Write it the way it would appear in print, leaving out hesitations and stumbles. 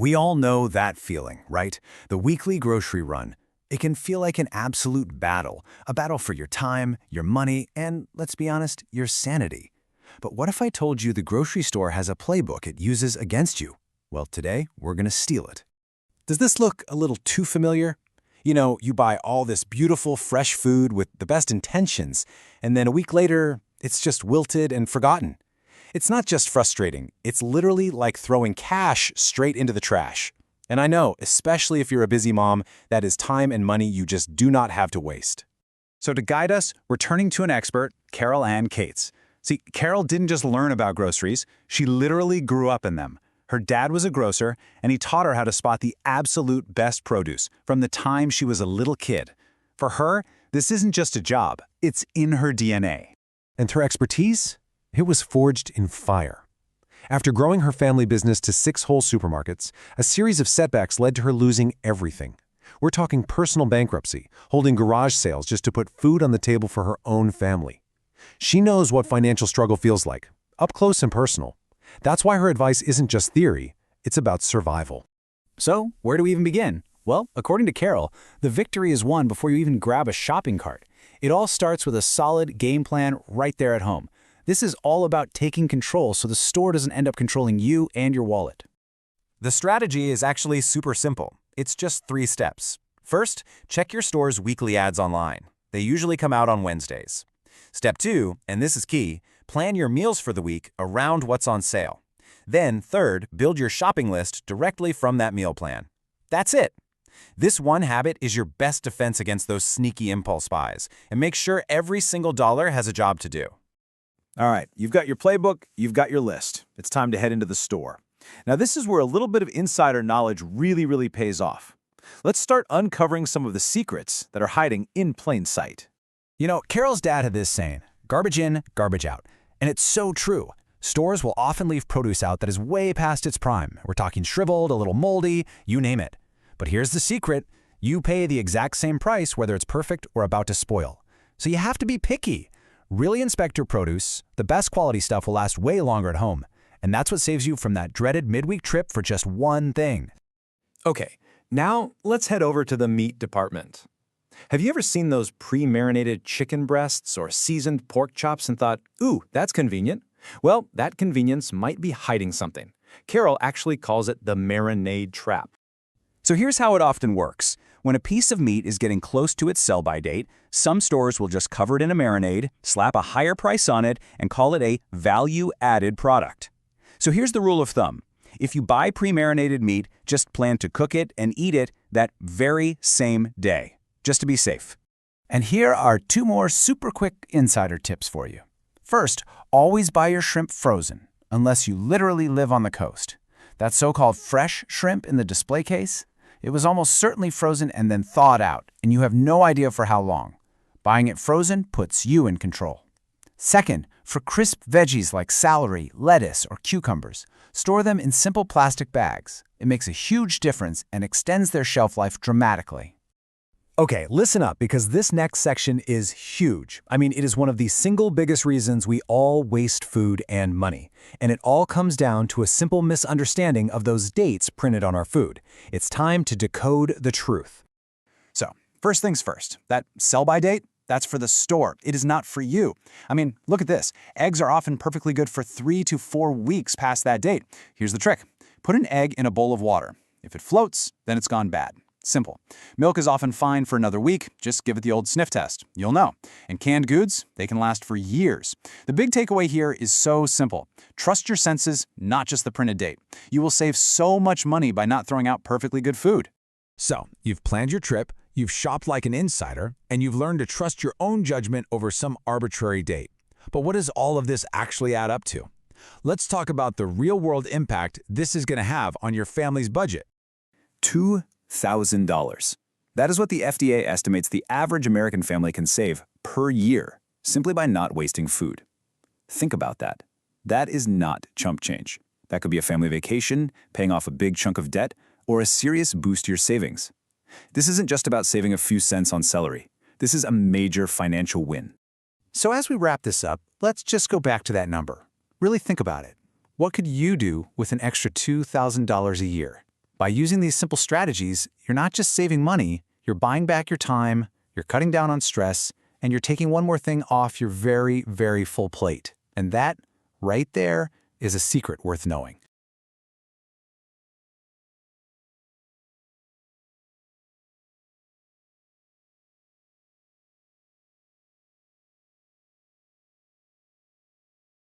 We all know that feeling, right? The weekly grocery run. It can feel like an absolute battle, a battle for your time, your money, and, let's be honest, your sanity. But what if I told you the grocery store has a playbook it uses against you? Well, today, we're gonna steal it. Does this look a little too familiar? You know, you buy all this beautiful, fresh food with the best intentions, and then a week later, it's just wilted and forgotten. It's not just frustrating, it's literally like throwing cash straight into the trash. And I know, especially if you're a busy mom, that is time and money you just do not have to waste. So to guide us, we're turning to an expert, Carol Ann Cates. See, Carol didn't just learn about groceries, she literally grew up in them. Her dad was a grocer, and he taught her how to spot the absolute best produce from the time she was a little kid. For her, this isn't just a job, it's in her DNA. And her expertise? It was forged in fire. After growing her family business to 6 whole supermarkets, a series of setbacks led to her losing everything. We're talking personal bankruptcy, holding garage sales just to put food on the table for her own family. She knows what financial struggle feels like, up close and personal. That's why her advice isn't just theory, it's about survival. So, where do we even begin? Well, according to Carol, the victory is won before you even grab a shopping cart. It all starts with a solid game plan right there at home. This is all about taking control so the store doesn't end up controlling you and your wallet. The strategy is actually super simple. It's just 3 steps. First, check your store's weekly ads online. They usually come out on Wednesdays. Step 2, and this is key, plan your meals for the week around what's on sale. Then, third, build your shopping list directly from that meal plan. That's it. This one habit is your best defense against those sneaky impulse buys, and make sure every single dollar has a job to do. All right, you've got your playbook, you've got your list. It's time to head into the store. Now, this is where a little bit of insider knowledge really pays off. Let's start uncovering some of the secrets that are hiding in plain sight. You know, Carol's dad had this saying, garbage in, garbage out. And it's so true. Stores will often leave produce out that is way past its prime. We're talking shriveled, a little moldy, you name it. But here's the secret. You pay the exact same price whether it's perfect or about to spoil. So you have to be picky. Really inspect your produce. The best quality stuff will last way longer at home. And that's what saves you from that dreaded midweek trip for just one thing. Okay, now let's head over to the meat department. Have you ever seen those pre-marinated chicken breasts or seasoned pork chops and thought, ooh, that's convenient? Well, that convenience might be hiding something. Carol actually calls it the marinade trap. So here's how it often works. When a piece of meat is getting close to its sell-by date, some stores will just cover it in a marinade, slap a higher price on it, and call it a value-added product. So here's the rule of thumb. If you buy pre-marinated meat, just plan to cook it and eat it that very same day, just to be safe. And here are 2 more super quick insider tips for you. First, always buy your shrimp frozen, unless you literally live on the coast. That so-called fresh shrimp in the display case, it was almost certainly frozen and then thawed out, and you have no idea for how long. Buying it frozen puts you in control. Second, for crisp veggies like celery, lettuce, or cucumbers, store them in simple plastic bags. It makes a huge difference and extends their shelf life dramatically. Okay, listen up because this next section is huge. I mean, it is one of the single biggest reasons we all waste food and money. And it all comes down to a simple misunderstanding of those dates printed on our food. It's time to decode the truth. So, first things first, that sell-by date, that's for the store. It is not for you. I mean, look at this. Eggs are often perfectly good for 3 to 4 weeks past that date. Here's the trick. Put an egg in a bowl of water. If it floats, then it's gone bad. Simple. Milk is often fine for another week. Just give it the old sniff test. You'll know. And canned goods, they can last for years. The big takeaway here is so simple. Trust your senses, not just the printed date. You will save so much money by not throwing out perfectly good food. So, you've planned your trip, you've shopped like an insider, and you've learned to trust your own judgment over some arbitrary date. But what does all of this actually add up to? Let's talk about the real-world impact this is going to have on your family's budget. $2,000. That is what the FDA estimates the average American family can save per year, simply by not wasting food. Think about that. That is not chump change. That could be a family vacation, paying off a big chunk of debt, or a serious boost to your savings. This isn't just about saving a few cents on celery. This is a major financial win. So as we wrap this up, let's just go back to that number. Really think about it. What could you do with an extra $2,000 a year? By using these simple strategies, you're not just saving money, you're buying back your time, you're cutting down on stress, and you're taking one more thing off your very, very full plate. And that, right there, is a secret worth knowing.